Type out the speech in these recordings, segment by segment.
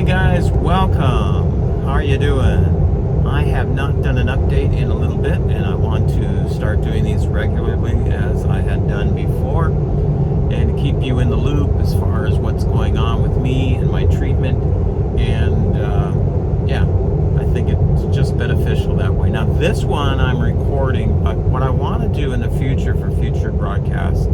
guys, welcome. How are you doing? I have not done an update in a little bit, and I want to start doing these regularly as I had done before, and keep you in the loop as far as what's going on with me and my treatment. And I think it's just beneficial that way. Now, this one I'm recording, but what I want to do in the future for future broadcasts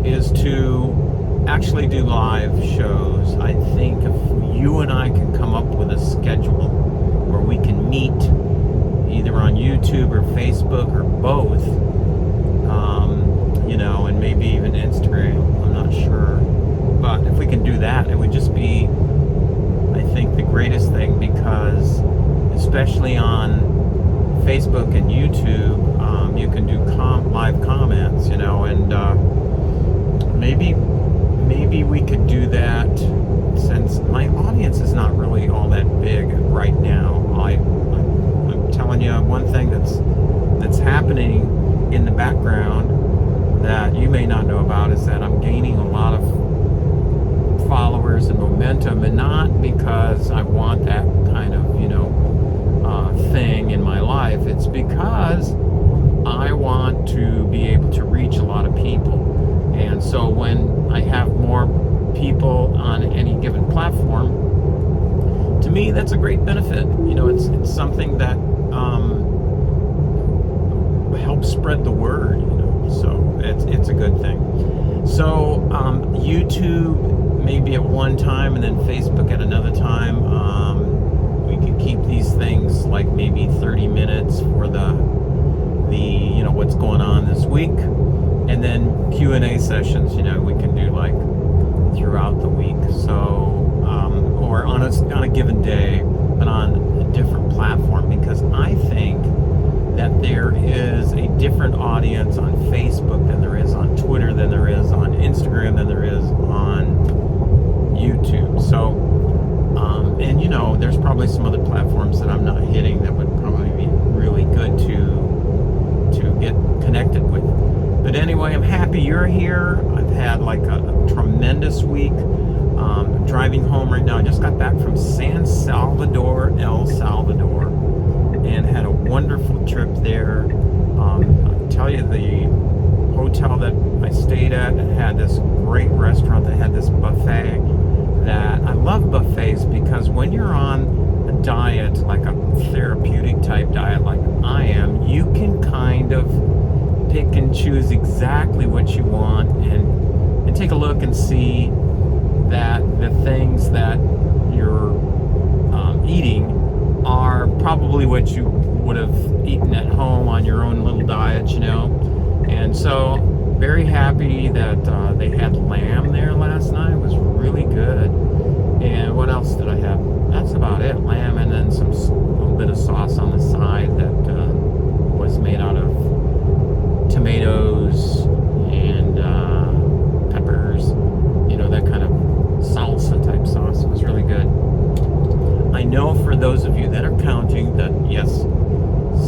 is to actually do live shows. I think if you and I can come up with a schedule where we can meet either on YouTube or Facebook or both, and maybe even Instagram, I'm not sure. But if we can do that, it would just be, I think, the greatest thing, because especially on Facebook and YouTube, you can do live comments, and maybe we could do that, since my audience is not really all that big right now. I'm telling you, one thing that's happening in the background that you may not know about is that I'm gaining a lot of followers and momentum, and not because I want that kind of thing in my life. It's because I want to be able to reach a lot of people. And so when I have more people on any given platform, to me that's a great benefit. It's something that helps spread the word, so it's a good thing. So YouTube maybe at one time, and then Facebook at another time. We could keep these things like maybe 30 minutes for the what's going on this week, and then Q&A sessions we can do like throughout the week, so or on a given day, but on a different platform, because I think that there is a different audience on Facebook than there is on Twitter, than there is on Instagram, than there is on YouTube. So and there's probably some other platforms that I'm not hitting that would probably be really good to get connected with. But anyway, I'm happy you're here. I've had like a tremendous week. I'm driving home right now. I just got back from San Salvador, El Salvador, and had a wonderful trip there. I'll tell you, the hotel that I stayed at had this great restaurant that had this buffet. That I love buffets, because when you're on a diet, like a therapeutic type diet like I am, you can kind of pick and choose exactly what you want, and take a look and see that the things that you're eating are probably what you would have eaten at home on your own little diet, And so very happy that they had lamb there last night. It was really good. And what else did I have? That's about it. Lamb, and then some little bit of sauce on the side that was made out of tomatoes and peppers, that kind of salsa type sauce. It was really good. I know for those of you that are counting that, yes,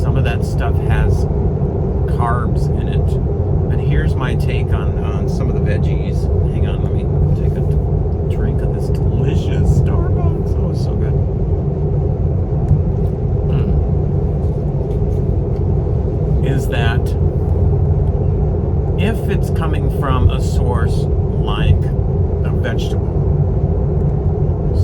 some of that stuff has carbs in it. But here's my take on some of the veggies. Hang on, let me take a drink of this delicious Starbucks. Oh, it's so good. Is that if it's coming from a source like a vegetable,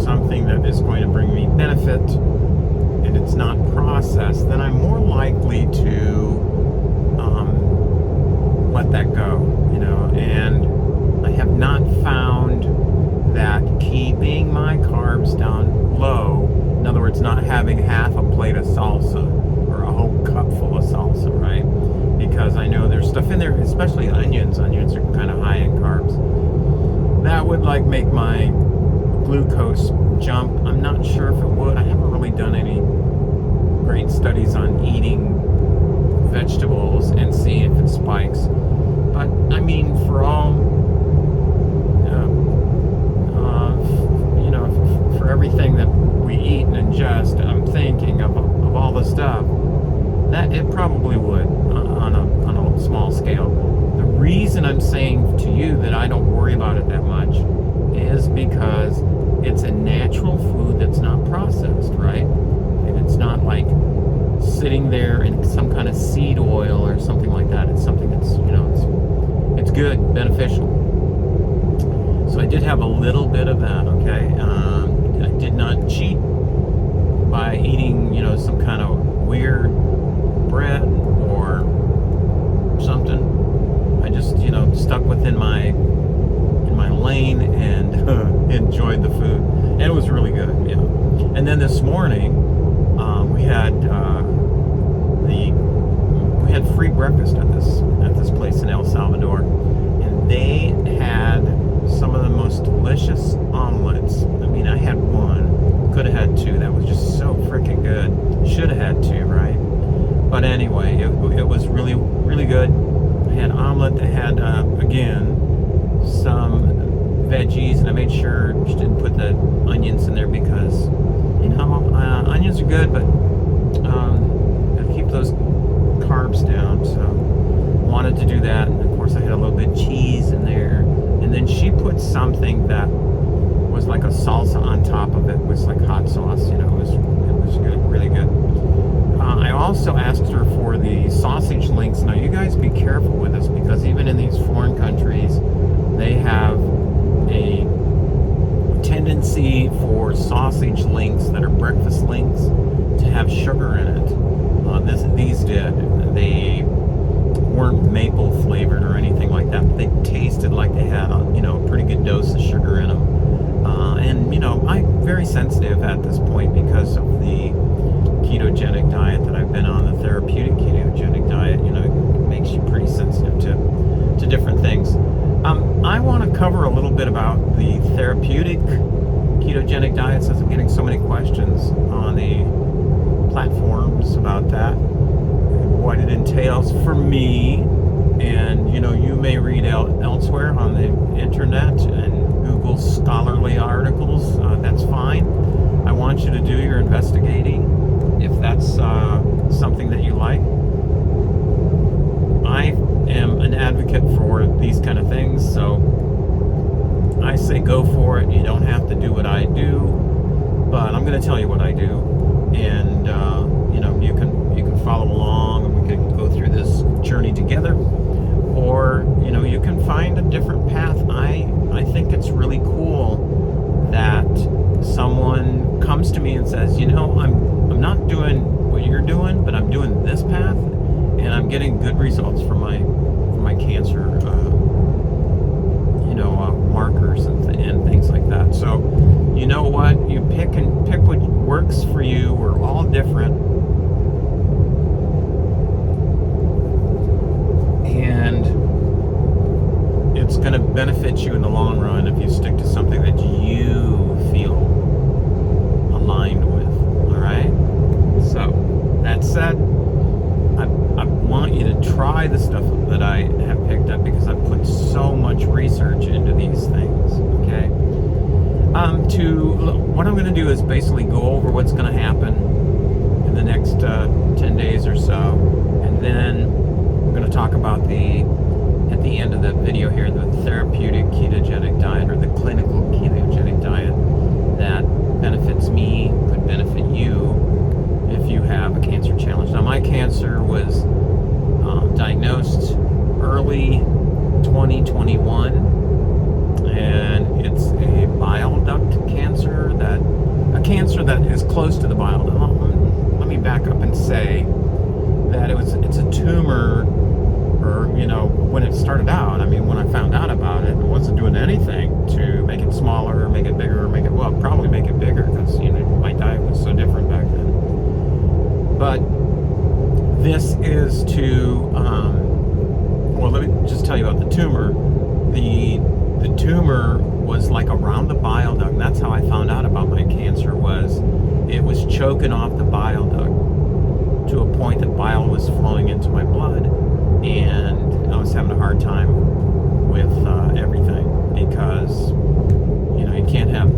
something that is going to bring me benefit, and it's not processed, then I'm more likely to let that go, and I have not found that keeping my carbs down low, in other words, not having half a plate of salsa or a whole cup full of salsa, right? Because I know there's stuff in there, especially onions. Onions are kind of high in carbs. That would like make my glucose jump. I'm not sure if it would. I haven't really done any great studies on eating vegetables and seeing if it spikes. But I mean, for all for everything that we eat and ingest, I'm thinking of all the stuff that it probably would on a small scale. The reason I'm saying to you that I don't worry about it that much is because it's a natural food that's beneficial. So I did have a little bit of that, okay? I did not cheat by eating, some kind of weird bread or something. I just, stuck within my lane and enjoyed the food. And it was really good, yeah. And then this morning, we had free breakfast at this place in El Salvador, and they had some of the most delicious omelets. I mean, I had one, could have had two. That was just so freaking good. Should have had two, right? But anyway, it was really, really good. I had an omelet that had, again, some veggies, and I made sure she didn't put the onions in there because, onions are good, but gotta keep those carbs down. So wanted to do that, and of course I had a little bit of cheese in there, and then she put something that was like a salsa on top of it. It was like hot sauce. It was good, really good. I also asked her for the sausage links. Now you guys be careful with this, because even in these foreign countries, they have a tendency for sausage links that are breakfast links to have sugar in it. These did. They weren't maple flavored or anything like that, but they tasted like they had a pretty good dose of sugar in them. And I'm very sensitive at this point because of the ketogenic diet that I've been on, the therapeutic ketogenic diet. It makes you pretty sensitive to different things. I want to cover a little bit about the therapeutic ketogenic diet, since I'm getting so many questions on the platforms about that, what it entails for me. And you may read elsewhere on the internet and Google scholarly articles. That's fine. I want you to do your investigating if that's something that you like. I am an advocate for these kind of things, so I say go for it. You don't have to do what I do, but I'm going to tell you what I do, and you can follow along, and we can go through this journey together, or you can find a different path. I think it's really cool that someone comes to me and says, I'm not doing what you're doing, but I'm doing this path, and I'm getting good results for my cancer, markers and things like that. So, you know what? You pick what works for you. We're all different, and it's going to benefit you in the long run if you stick to something that you feel aligned with. All right. So that said, I want you to try the stuff that I have picked up, because I've put so much research into these things, okay? What I'm going to do is basically go over what's going to happen in the next 10 days or so, and then I'm going to talk about at the end of the video here, the therapeutic ketogenic diet, or the clinical ketogenic diet that benefits me, could benefit you if you have a cancer challenge. Now, my cancer was diagnosed early 2021, and it's a bile duct cancer, a cancer that is close to the bile duct. Let me back up and say that it's a tumor, or when it started out, when I found out about it, I wasn't doing anything to make it smaller or make it bigger or probably make it bigger, because my diet was so different back then. But this is let me just tell you about the tumor. The tumor was like around the bile duct, and that's how I found out about my cancer. It was choking off the bile duct to a point that bile was flowing into my blood, and I was having a hard time with everything, because you can't have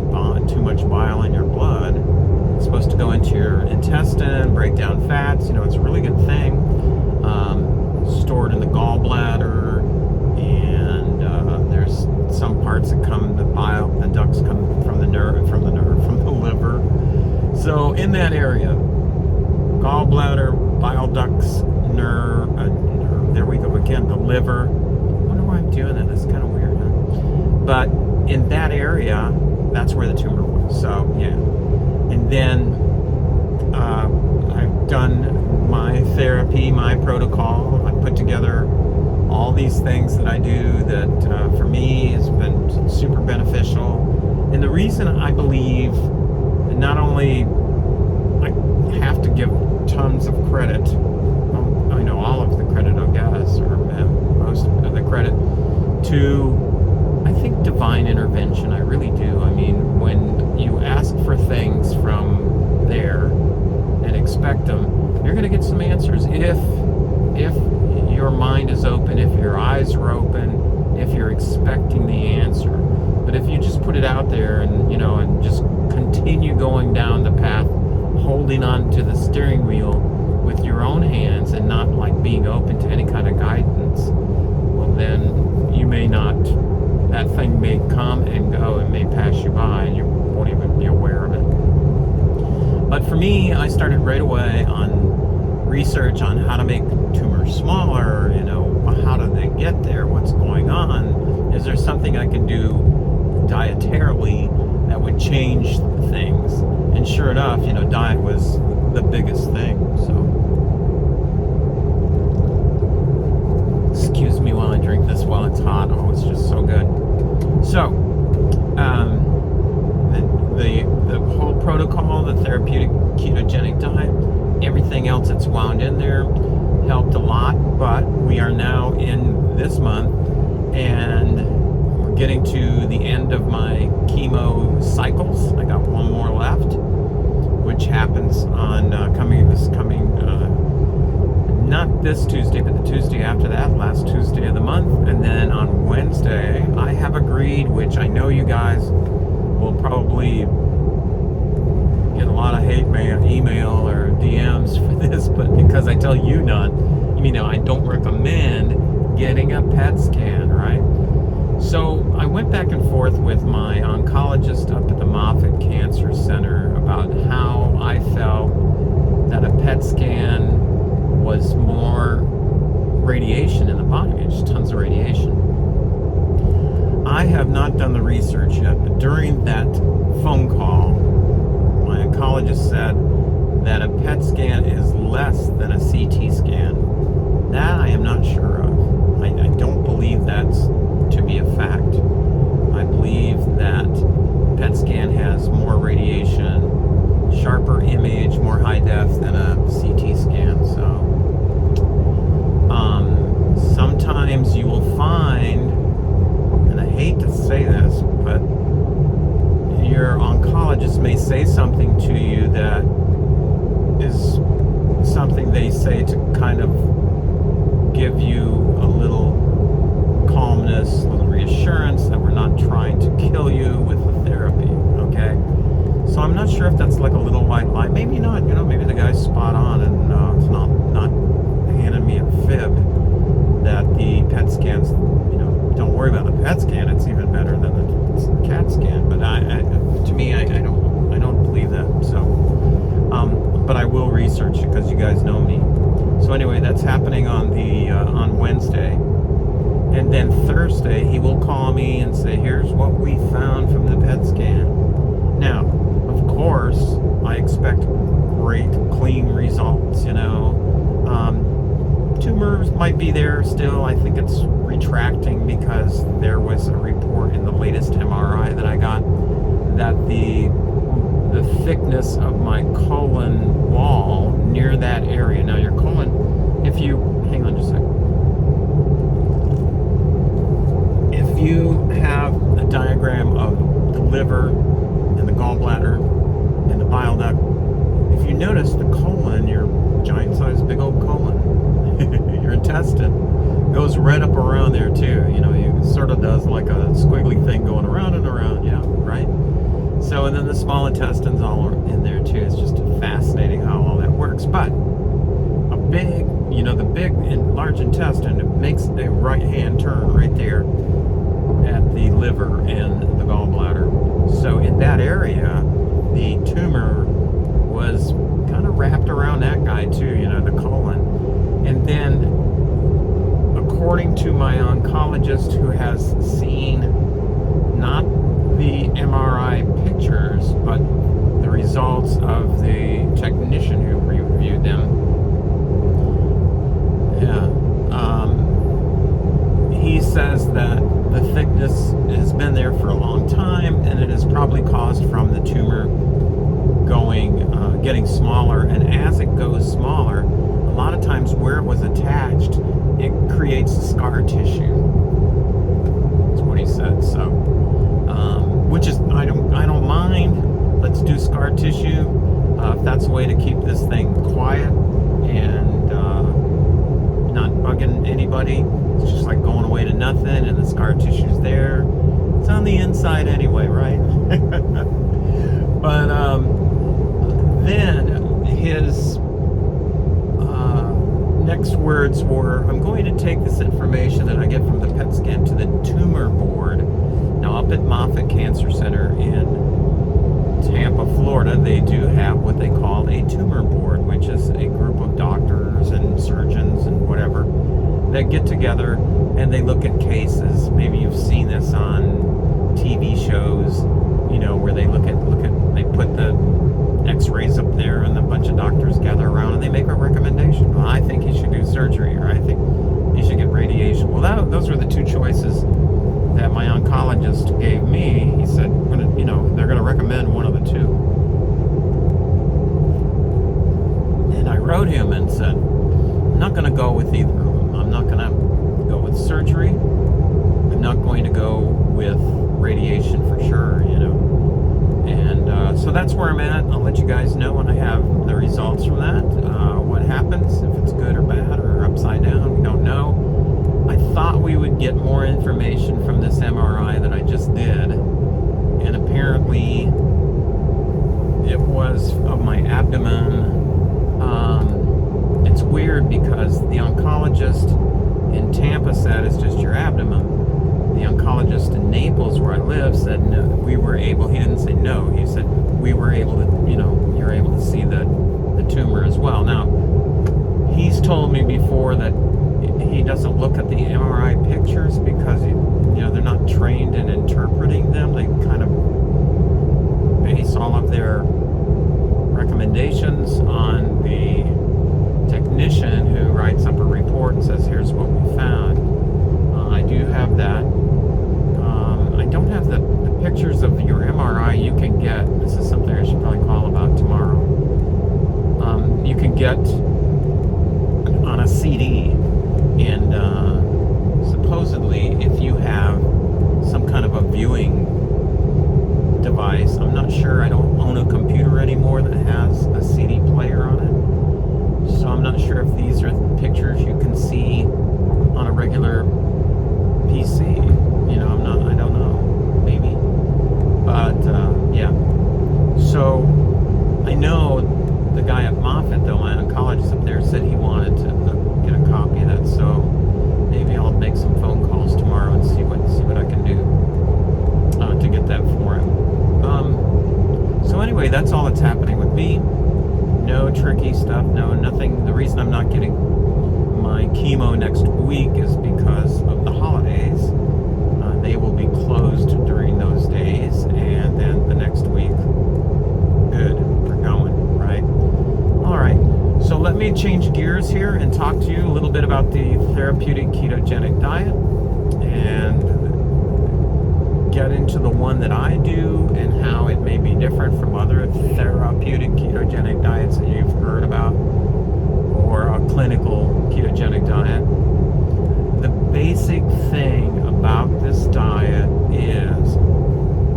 too much bile in your blood. It's supposed to go into your intestine, break down fats. It's a really good thing. Stored in the gallbladder, and there's some parts that the ducts come from the liver. So in that area, gallbladder, bile ducts, nerve, there we go again, the liver. I wonder why I'm doing that. That's kind of weird. But in that area, that's where the tumor was. So yeah. And then I've done my therapy, my protocol. I put together all these things that I do that for me has been super beneficial. And the reason I believe, not only I have to give tons of credit, I know all of the credit, I guess, or most of the credit to, I think, divine intervention. I really do. I mean, when you ask for things from there and expect them, you're going to get some answers if your mind is open, if your eyes are open, if you're expecting the answer. But if you just put it out there and, and just continue going down the path, holding on to the steering wheel with your own hands and not like being open to any kind of guidance, well, then you may not, that thing may come and go, it may pass you by and you won't even be aware of it. But for me, I started right away on research on how to make tumors smaller, how do they get there, what's going on, is there something I can do dietarily that would change things? And sure enough, diet was the biggest thing. So excuse me while I drink this while it's hot. Oh, it's just so good. So the whole protocol, the therapeutic ketogenic diet, everything else that's wound in there helped a lot. But we are now in this month and we're getting to the end of my chemo cycles. I got one more left, which happens on not this Tuesday, but the Tuesday after that, last Tuesday of the month. And then on Wednesday, I have agreed, which I know you guys will probably get a lot of hate mail, email or DMs for this, but because I tell you not, I don't recommend getting a PET scan, right? So I went back and forth with my oncologist up at the Moffitt Cancer Center about how I felt that a PET scan was more radiation in the body. It's tons of radiation. I have not done the research yet, but during that phone call, my oncologist said that a PET scan is less than a CT scan. That I am not sure of. I don't believe that's to be a fact. I believe that PET scan has more radiation, sharper image, more high def than a CT scan. So sometimes you will find, and I hate to say this, but your oncologist may say something to you that is something they say to kind of give you a little calmness, a little reassurance that we're not trying to kill you with the therapy, okay? So I'm not sure if that's like a little white lie. Maybe not, maybe the guy's spot on and it's not handing me a fib that the PET scans, don't worry about the PET scan, it's even better than the CAT scan. But to me, I don't believe that. So, but I will research it because you guys know me. So anyway, that's happening on Wednesday, and then Thursday he will call me and say, "Here's what we found from the PET scan." Now, of course, I expect great, clean results. Tumors might be there still. I think it's retracting because there was a report in the latest MRI that I got that the thickness of my colon wall near that area. Now your colon, hang on just a second. If you have a diagram of the liver and the gallbladder and the bile duct, if you notice the colon, your giant-sized big old colon, your intestine goes right up around there too. It sort of does like a squiggly thing going around and around, yeah, right? So, and then the small intestines all are in there too. It's just fascinating how all that works. But a big, the big and large intestine, it makes a right-hand turn right there at the liver and the gallbladder. So in that area, the tumor was kind of wrapped around that guy too, the colon. And then, according to my oncologist who has seen getting smaller, and as it goes smaller, a lot of times where it was attached, it creates scar tissue. That's what he said. So, which is I don't mind. Let's do scar tissue if that's a way to keep this thing quiet and not bugging anybody. It's just like going away to nothing, and the scar tissue's there. It's on the inside anyway, right? But then his next words were, I'm going to take this information that I get from the PET scan to the tumor board. Now, up at Moffitt Cancer Center in Tampa, Florida, they do have what they call a tumor board, which is a group of doctors and surgeons and whatever that get together and they look at cases. Maybe you've seen this on TV shows, you know, where they they put the x-rays up there and a bunch of doctors gather around and they make a recommendation. Well, I think you should do surgery, or I think you should get radiation. Well, those were the two choices that my oncologist gave me. He said, they're going to recommend one of the two. And I wrote him and said, I'm not going to go with either of them. I'm not going to go with surgery. I'm not going to go with radiation for sure, And so that's where I'm at. I'll let you guys know when I have the results from that. What happens, if it's good or bad or upside down, we don't know. I thought we would get more information from this MRI that I just did. And apparently it was of my abdomen. It's weird because the oncologist in Tampa said it's just your abdomen. The oncologist in Naples, where I live, said no, he didn't say no, he said we were able to, you're able to see the tumor as well. Now, he's told me before that he doesn't look at the MRI pictures because they're not trained in interpreting them. They kind of base all of their recommendations on the technician who writes up a report and says, here's what we found. I do have that. I don't have the pictures of your MRI you can get. This is something I should probably call about tomorrow. You can get on a CD, and supposedly if you have some kind of a viewing device, I'm not sure, I don't own a computer anymore that has a CD player on it, so I'm not sure if these are pictures you can see on a regular PC. I don't know, maybe, but yeah. So I know the guy at Moffitt, though, my oncologist up there, said he wanted to get a copy of that. So maybe I'll make some phone calls tomorrow and see what I can do to get that for him. So anyway, that's all that's happening with me. No tricky stuff. No, nothing. The reason I'm not getting my chemo next week is because of the holidays. They will be closed during those days, and then the next week, good, we're going, right? All right, so let me change gears here and talk to you a little bit about the therapeutic ketogenic diet and get into the one that I do and how it may be different from other therapeutic ketogenic diets that you've heard about, or a clinical ketogenic diet. The basic thing about this diet is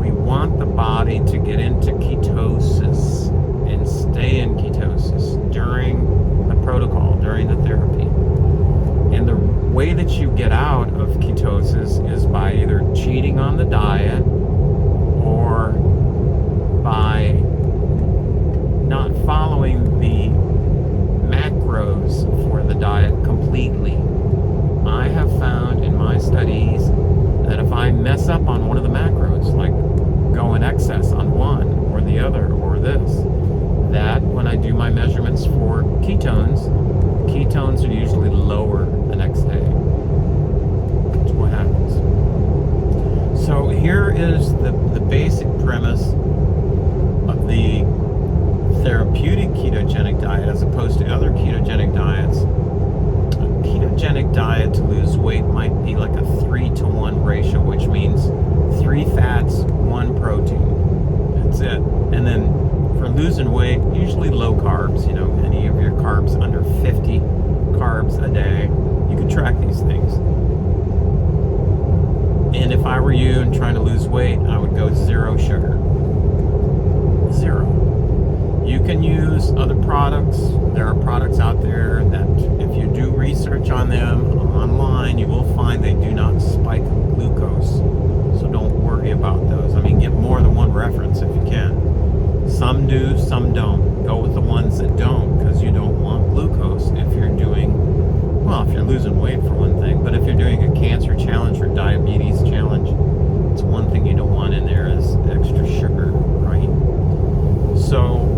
we want the body to get into ketosis and stay in ketosis during the protocol, during the therapy. And the way that you get out of ketosis is by either cheating on the diet or by not following the macros for the diet completely. I have found in my studies that if I mess up on one of the macros, like go in excess on one or the other or this, that when I do my measurements for ketones are usually lower the next day. That's what happens. So here is the basic premise of the therapeutic ketogenic diet as opposed to other ketogenic diets. Ketogenic diet to lose weight might be like a 3-to-1 ratio, which means 3 fats, 1 protein. That's it. And then for losing weight, usually low carbs, any of your carbs under 50 carbs a day. You can track these things. And if I were you and trying to lose weight, I would go 0 sugar. 0. You can use other products. There are products out there that if you do research on them online, you will find they do not spike glucose. So don't worry about those. I mean, get more than one reference if you can. Some do, some don't. Go with the ones that don't, because you don't want glucose if you're if you're losing weight for one thing, but if you're doing a cancer challenge or diabetes challenge, it's one thing you don't want in there is extra sugar, right? So,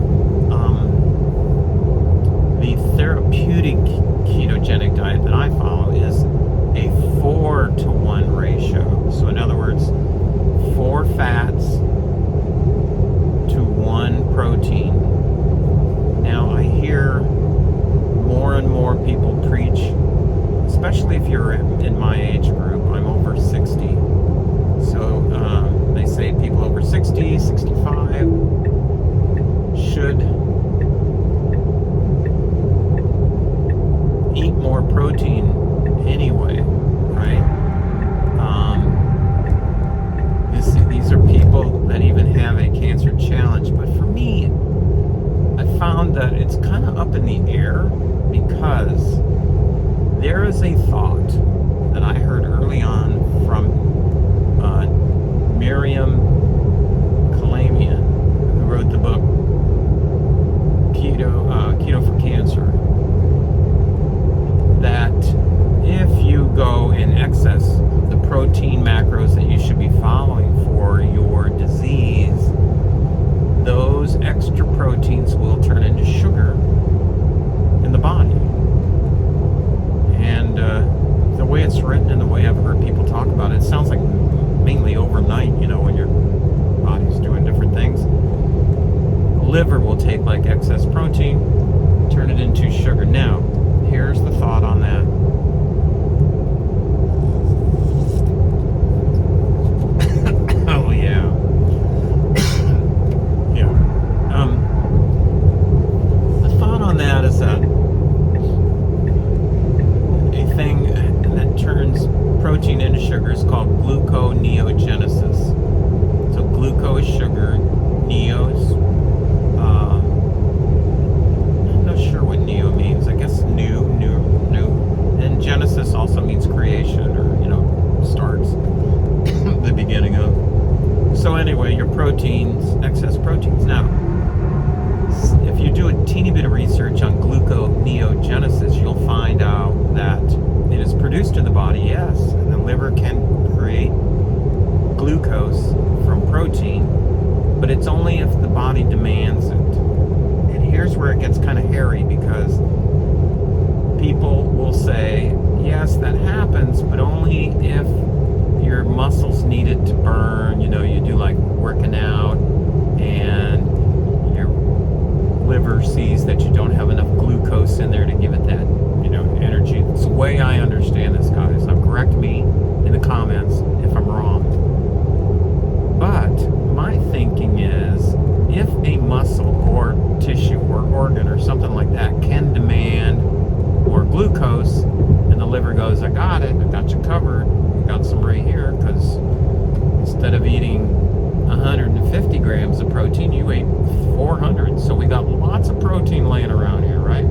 the therapeutic ketogenic diet that I follow is a 4-to-1 ratio. So in other words, 4 fats to 1 protein. Now I hear more and more people preach, especially if you're in my age group. I'm over 60. So they say people over 60, 65 should eat more protein anyway, right? These are people that even have a cancer challenge. But for me, I found that it's kind of up in the air, because there is a thought that I heard early on from Miriam Kalamian, who wrote the book Keto for Cancer, that if you go in excess of the protein macros that you should be following for your disease, those extra proteins will turn into sugar in the body. And the way it's written and the way I've heard people talk about it, it sounds like mainly overnight, when your body's doing different things. The liver will take like excess protein, turn it into sugar. Now, here's the thought on that. Oh, yeah. Yeah. The thought on that is that a thing that turns protein into sugar is called gluconeogenesis. So glucose is sugar, neos, I'm not sure what neo means. I guess new, and genesis also means creation, or starts, the beginning of. So anyway, your proteins, excess proteins. Now, if you do a teeny bit of research on gluconeogenesis, you'll find out that it is produced in the body, yes, and the liver can create glucose from protein, but it's only if the body demands it. And here's where it gets kind of hairy, because people will say, yes, that happens, but only if your muscles need it to burn. You do like working out, and your liver sees that you don't have enough glucose in there to give it that, energy. It's the way I understand this, guys. Now, correct me in the comments if I'm wrong. But my thinking is, if a muscle or tissue or organ or something like that can demand more glucose, and the liver goes, I got it, I got you covered, I got some right here, because instead of eating 150 grams of protein, you ate 400. So we got lots of protein laying around here, right?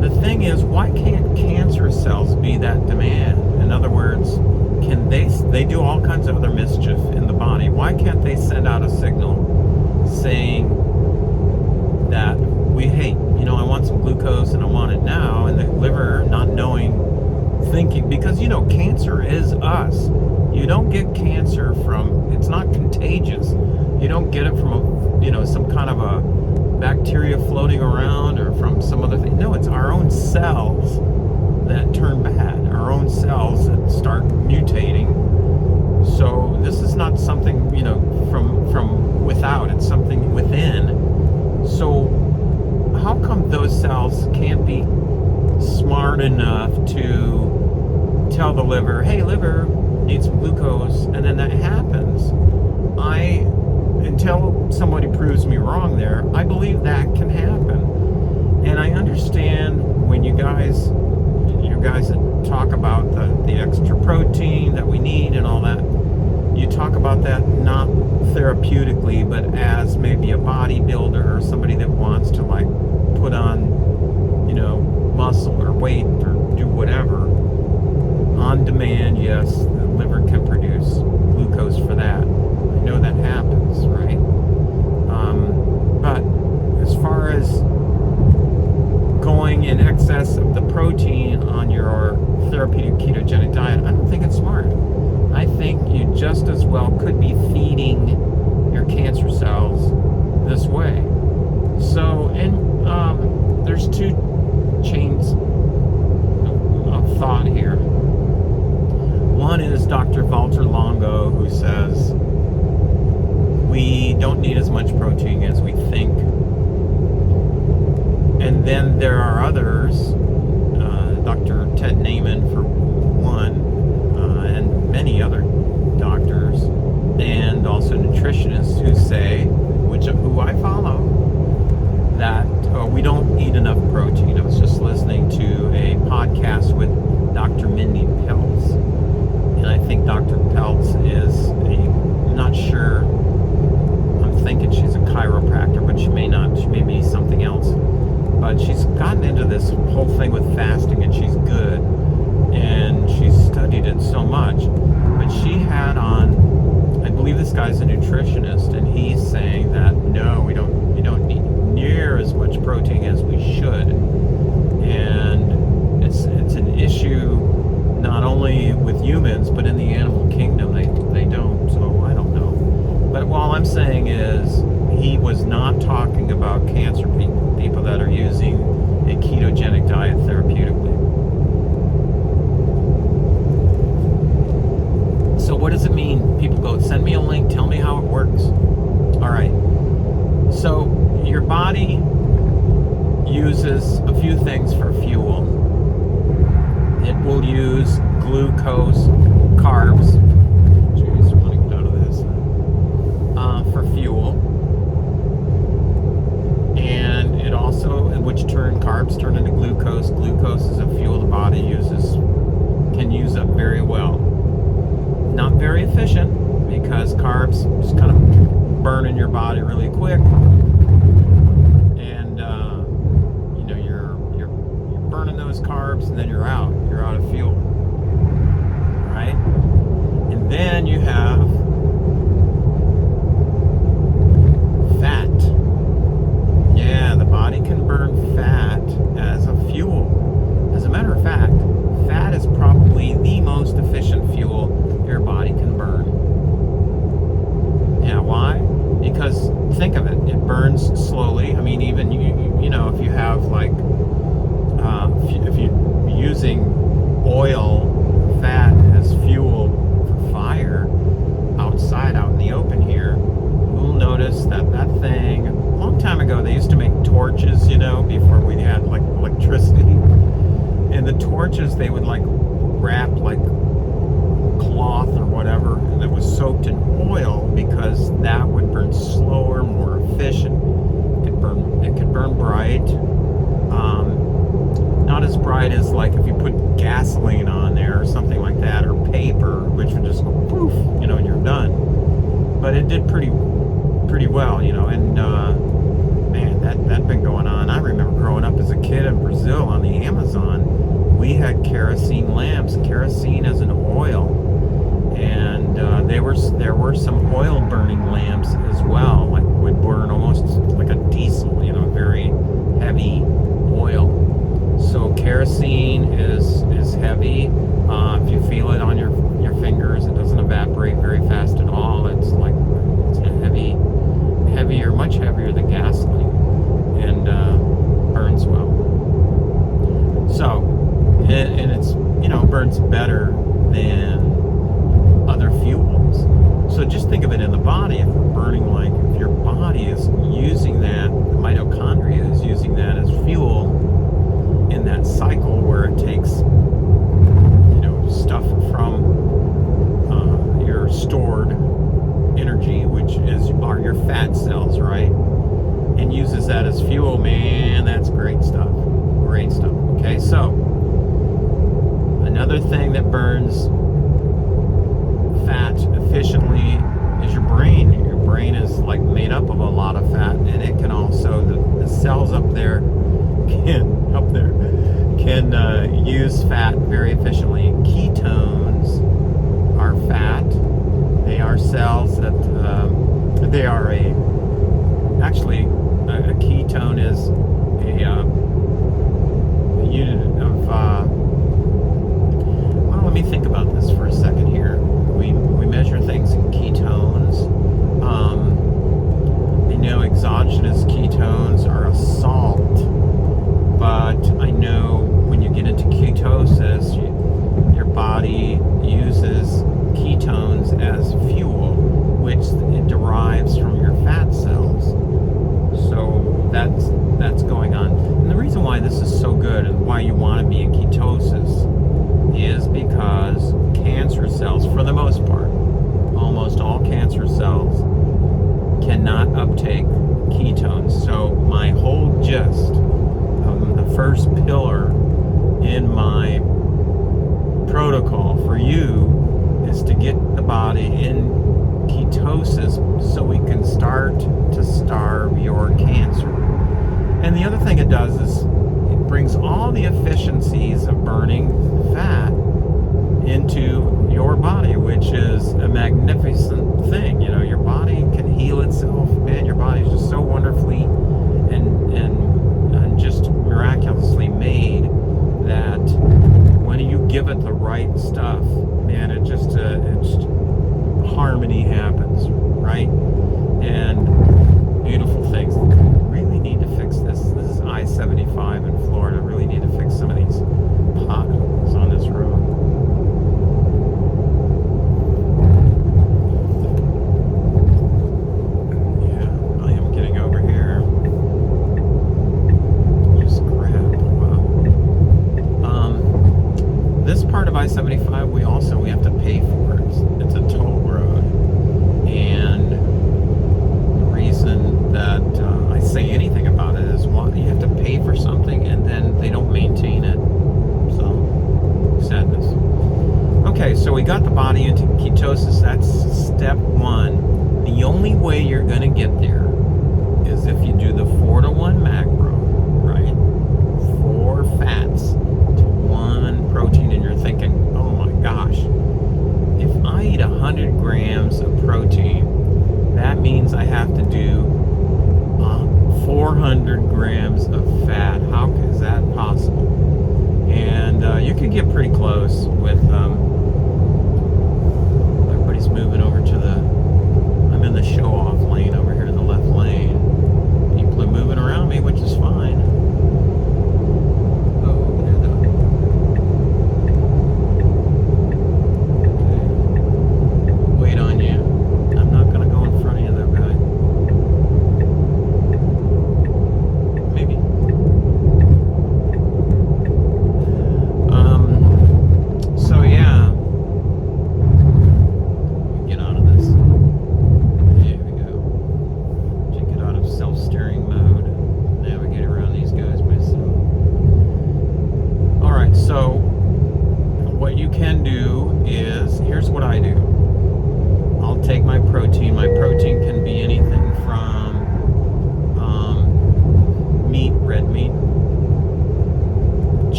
The thing is, why can't cancer cells be that demand? In other words, can they do all kinds of other mischief in the body. Why can't they send out a signal saying that hey, I want some glucose and I want it now, and the liver not knowing, thinking, because cancer is us. You don't get cancer from, it's not contagious. You don't get it from some kind of a bacteria floating around or from some other thing. No, it's our own cells that turn bad, our own cells that start mutating. So this is not something, from without, it's something within. So how come those cells can't be smart enough to tell the liver, hey, liver, need some glucose, and then that happens? Until somebody proves me wrong there, I believe that can happen. And I understand when you guys that talk about the extra protein that we need and all that, you talk about that not therapeutically, but as maybe a bodybuilder or somebody that wants to like put on, you know, muscle or weight or do whatever. On demand, yes, the liver can produce glucose for that. I know that happens, right? But as far as going in excess of the protein on your therapeutic ketogenic diet, I don't think it's smart. I think you just as well could be feeding your cancer cells this way. So, and there's two chains of thought here. One is Dr. Walter Longo, who says we don't need as much protein as we think. And then there are others, Dr. Ted Naiman for one, and many other doctors, and also nutritionists who say, who I follow, that we don't eat enough protein. I was just listening to a podcast with Dr. Mindy Pelz, and I think Dr. Pelz is I'm not sure, I'm thinking she's a chiropractor, but she may not, she may be something else. But she's gotten into this whole thing with fasting, and she's good, and she's studied it so much. But she had on, I believe this guy's a nutritionist, and he's saying that no, we don't need near as much protein as we should, and it's an issue not only with humans but in the animal kingdom. They don't. So I don't know. But all I'm saying is he was not talking about cancer people that are using a ketogenic diet therapeutically. So what does it mean? People go, send me a link, tell me how it works. All right. So your body uses a few things for fuel. It will use glucose, carbs. Jeez, I want to get out of this. For fuel. And it also, carbs turn into glucose. Glucose is a fuel the body can use up very well. Not very efficient, because carbs just kind of burn in your body really quick. And you're burning those carbs, and then you're out of fuel. Right? And then you have fat. Yeah, the body can burn fat as a fuel. As a matter of fact, fat is probably the most efficient fuel your body can burn. Yeah, why? Because think of it, it burns slowly. I mean, even if you have like, if you're using oil, fat as fuel for fire outside, out in the open here, you'll notice that thing, a long time ago, they used to make torches, before we had like electricity. And the torches, they would like wrap like cloth or whatever that was soaked in oil, because that would burn slower, more efficient. It could burn bright. Not as bright as like if you put gasoline on there or something like that, or paper, which would just go poof, and you're done. But it did pretty well, and man, that'd been going on. I remember growing up as a kid in Brazil on the Amazon, we had kerosene lamps, kerosene as an oil, and there were some oil burning lamps as well, like would burn almost like a diesel, very heavy oil. So kerosene is heavy. If you feel it on your fingers, it doesn't evaporate very fast at all. It's heavier, much heavier than gasoline, and burns well. So, and it's burns better than other fuels. So just think of it in the body. If we're burning, if your body is using that, the mitochondria is using that as fuel in that cycle where it takes stuff from your stored energy, which are your fat cells. use that as fuel, man, that's great stuff. Great stuff. Okay, so another thing that burns fat efficiently is your brain. Your brain is like made up of a lot of fat, and it can also, the cells up there can use fat very efficiently. Ketones are fat. They are cells that they are a ketone is a unit of well, let me think about this for a second here. We measure things in ketones. I know exogenous ketones are a salt, but I know when you get into ketosis, your body uses ketones as fuel, which it derives from your fat cells. So that's going on. And the reason why this is so good and why you want to be in ketosis is because cancer cells, for the most part, almost all cancer cells cannot uptake ketones. So my whole gist, the first pillar in my protocol for you is to get the body in ketosis so we can start to starve your cancer. And the other thing it does is it brings all the efficiencies of burning fat into your body, which is a magnificent thing. You know, your body can heal itself. Man, your body is just so wonderfully and just miraculously made that when you give it the right stuff, man, it's harmony happens, right? And beautiful things. Really need to fix this. This is I-75 in Florida. Really need to fix some of these potholes on this road. Yeah, I am getting over here. Just crap. Wow. This part of I-75, we have to pay for it. It's a toll road, and the reason that I say anything about it is, well, you have to pay for something and then they don't maintain it. So, sadness. Okay, so we got the body into ketosis. That's step one. The only way you're going to get there is if you do the 4-to-1 macro, right? 4 fats to 1 protein, and you're thinking, oh my gosh, if I eat 100 grams of protein, that means I have to do 400 grams of fat. How is that possible? And you can get pretty close with everybody's moving over to I'm in the show-off lane over here in the left lane. People are moving around me, which is fine.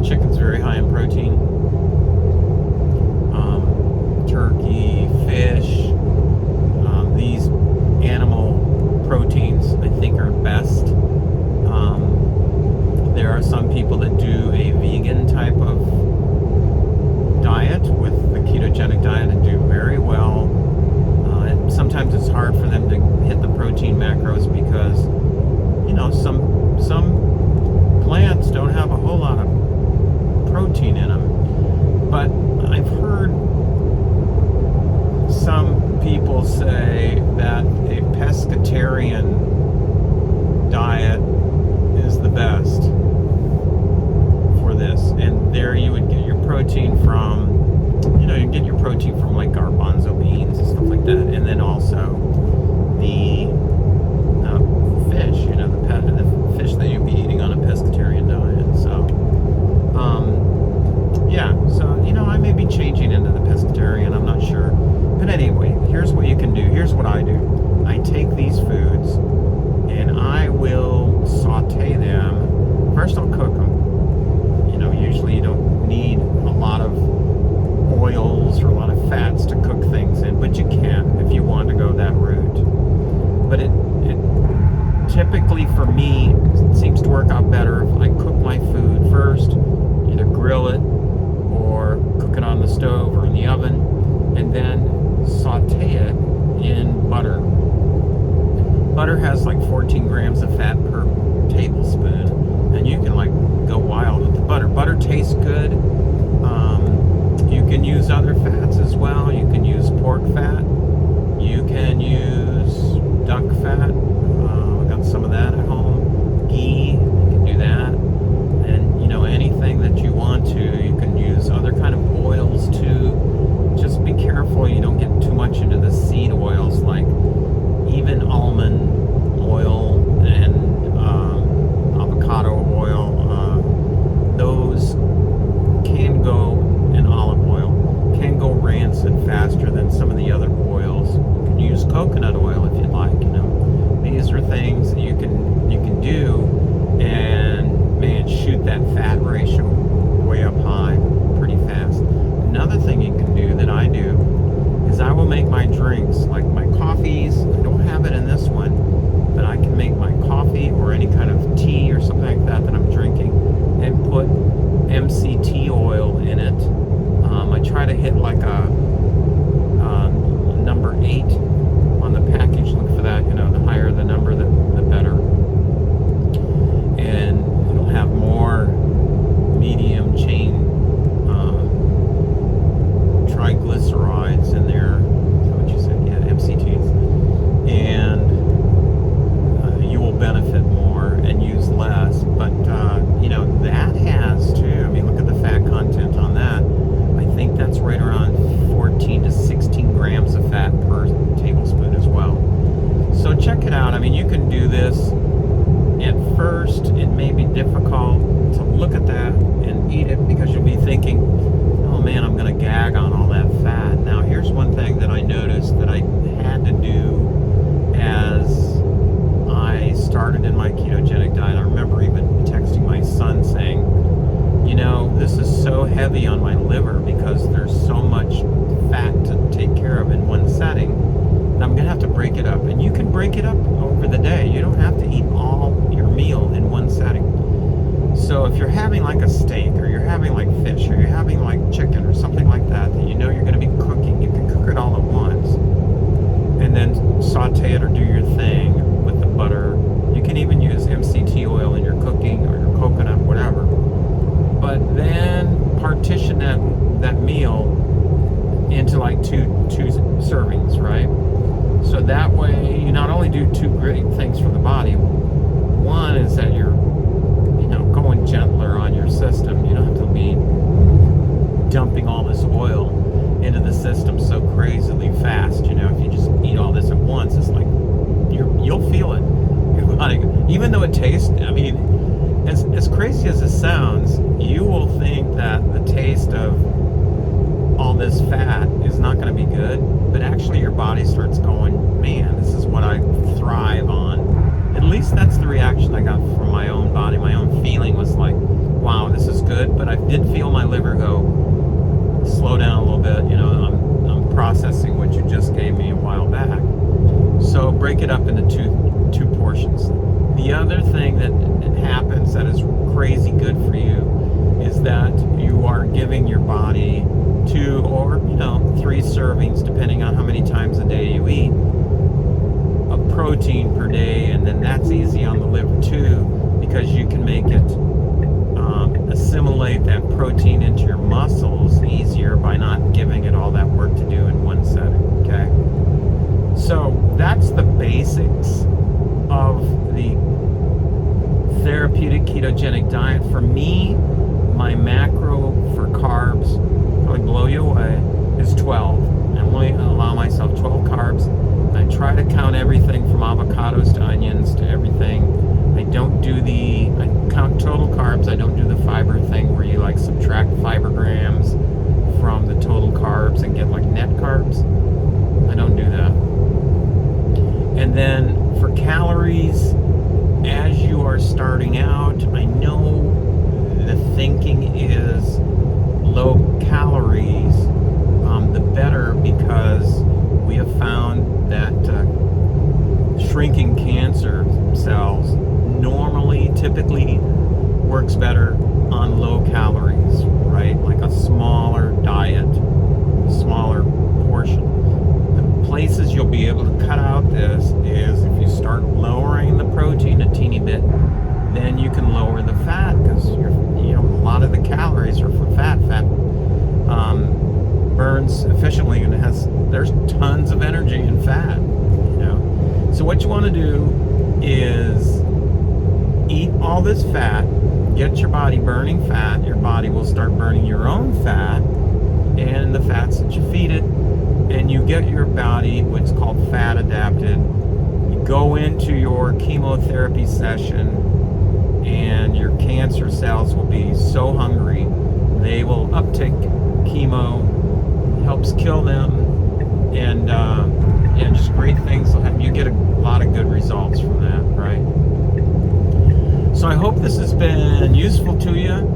Chicken's very high in protein. Turkey, fish, these animal proteins I think are best. There are some people that do a vegan type of diet with the ketogenic diet and do very well. And sometimes it's hard for them to hit the protein macros because, you know, some plants don't have a whole lot of protein in them. But I've heard some people say that a pescatarian diet is the best for this, and there you would get your protein from, you get your protein from like garbanzo beans and stuff like that, and then also the fish, typically for me, it seems to work out better if I cook my food first, either grill it or cook it on the stove or in the oven, and then saute it in butter. Butter has like 14 grams of fat per tablespoon, and you can like go wild with the butter. Butter tastes good. You can use other fats as well. You can use pork fat. You can use duck fat. I got some of that at home. Ghee, you can do that. And, you know, anything that you want to. You can use other kind of oils too. Just be careful you don't get too much into the seed oils, like even almond oil and avocado oil. Those can go, and olive oil can go rancid faster than some of the other oils. You can use coconut oil if you'd like. You know, these are things that you can do, and man, shoot that fat ratio way up high pretty fast. Another thing you can do that I do is I will make my drinks, like my coffees. I don't have it in this one, but I can make my coffee or any kind of tea or something like that I'm drinking, and put MCT oil in it. I try to hit like a number 8 on the package. Look for that. You know, the higher the number, the better. And it'll have more medium chain triglycerides in there. Is that what you said? Yeah, MCTs. And you will benefit more and use less. But you know, that has too. I mean, look at the fat content on that. I think that's right around 14 to 16 grams of fat per tablespoon as well. So check it out. I mean, you can do this. At first, it may be difficult to look at that and eat it because you'll be thinking, oh man, I'm going to gag on all that fat. Now, here's one thing that I noticed that I had to do as I started in my ketogenic diet. I remember even texting my son saying, you know, this is so heavy on my liver because there's so much fat to take care of in one setting. And I'm going to have to break it up. And you can break it up over the day. You don't have to eat all your meal in one setting. So if you're having like a steak, or you're having like fish, or you're having like chicken or something like that, that you know you're going to be cooking, you can cook it all at once. And then saute it or do your thing with the butter. You can even use MCT oil in your cooking or your coconut, whatever. But then partition that meal into like two servings, right? So that way you not only do two great things for the body. One is that you're, you know, going gentler on your system. You don't have to be dumping all this oil into the system so crazily fast. You know, if you just eat all this at once, it's like you'll feel it. Your body, even though it tastes, I mean, as crazy as it sounds, you will think that the taste of all this fat is not going to be good, but actually your body starts going, man, this is what I thrive on. At least that's the reaction I got from my own body. My own feeling was like, wow, this is good, but I did feel my liver go, slow down a little bit. You know, I'm processing what you just gave me a while back. So break it up into two portions. The other thing that happens that is crazy good for you is that you are giving your body 2 or 3 servings, depending on how many times a day you eat, of protein per day, and then that's easy on the liver too, because you can make it assimilate that protein into your muscles easier by not giving it all that work to do in one setting. Okay, so that's the basics of the therapeutic ketogenic diet. For me, my macro for carbs, probably blow you away, is 12. I only allow myself 12 carbs. I try to count everything from avocados to onions to everything. I count total carbs. I don't do the fiber thing where you like subtract fiber grams from the total carbs and get like net carbs. I don't do that. And then for calories, as you are starting out, I know the thinking is low calories, the better, because we have found that shrinking cancer cells typically works better on low calories, right? Like a smaller diet, smaller portion. The places you'll be able to cut out this is if you start lowering the protein a teeny bit, then you can lower the fat, because a lot of the calories are from fat. Fat burns efficiently, and there's tons of energy in fat. So what you want to do is eat all this fat, get your body burning fat. Your body will start burning your own fat and the fats that you feed it, and you get your body what's called fat adapted. You go into your chemotherapy session and your cancer cells will be so hungry they will uptake chemo, helps kill them, and just great things will happen. You get a lot of good results from that, right? So I hope this has been useful to you.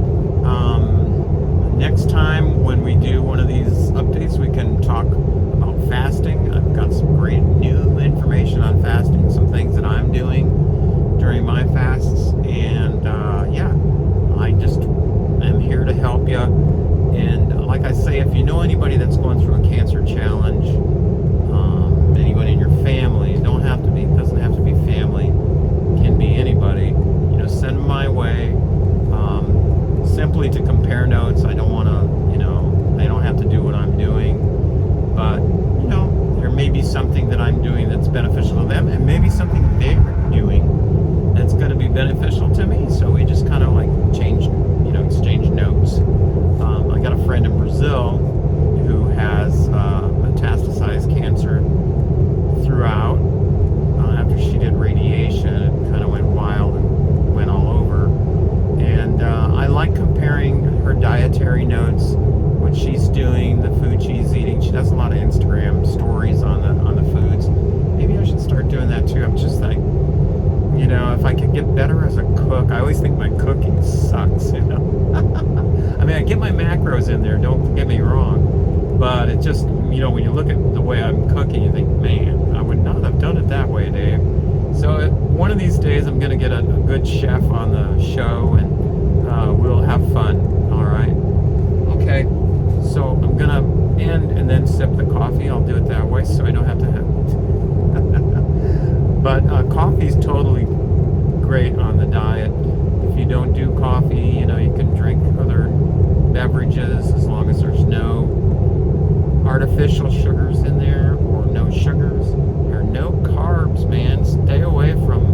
Next time when we do one of these updates, we can talk about fasting. I've got some great new information on fasting, some things that I'm doing during my fasts, and I just am here to help you. And like I say, if you know anybody that's going through a cancer challenge, anybody in your family, doesn't have to be family, can be anybody, send them my way, simply to compare notes. I don't want to, they don't have to do what I'm doing, but there may be something that I'm doing that's beneficial to them, and maybe something they're doing that's going to be beneficial to me. So we just kind of like exchange notes. I got a friend in Brazil who has metastasized cancer throughout. After she did radiation, it kind of went wild and went all over. And I like comparing her dietary notes, what she's doing, the food she's eating. She does a lot of Instagram stories on the foods. Maybe I should start doing that too. I'm just like, if I could get better as a cook. I always think my cooking sucks, I mean, I get my macros in there, don't get me wrong, but it just, when you look at the way I'm cooking, you think, man, I would not have done it that way, Dave. So one of these days I'm going to get a good chef on the show, and we'll have fun. All right. Okay. So I'm going to end and then sip the coffee. I'll do it that way so I don't have to have But coffee's totally great on the diet. If you don't do coffee, you can drink other beverages as long as there's no artificial sugars in there, or no sugars, or no carbs, man. Stay away from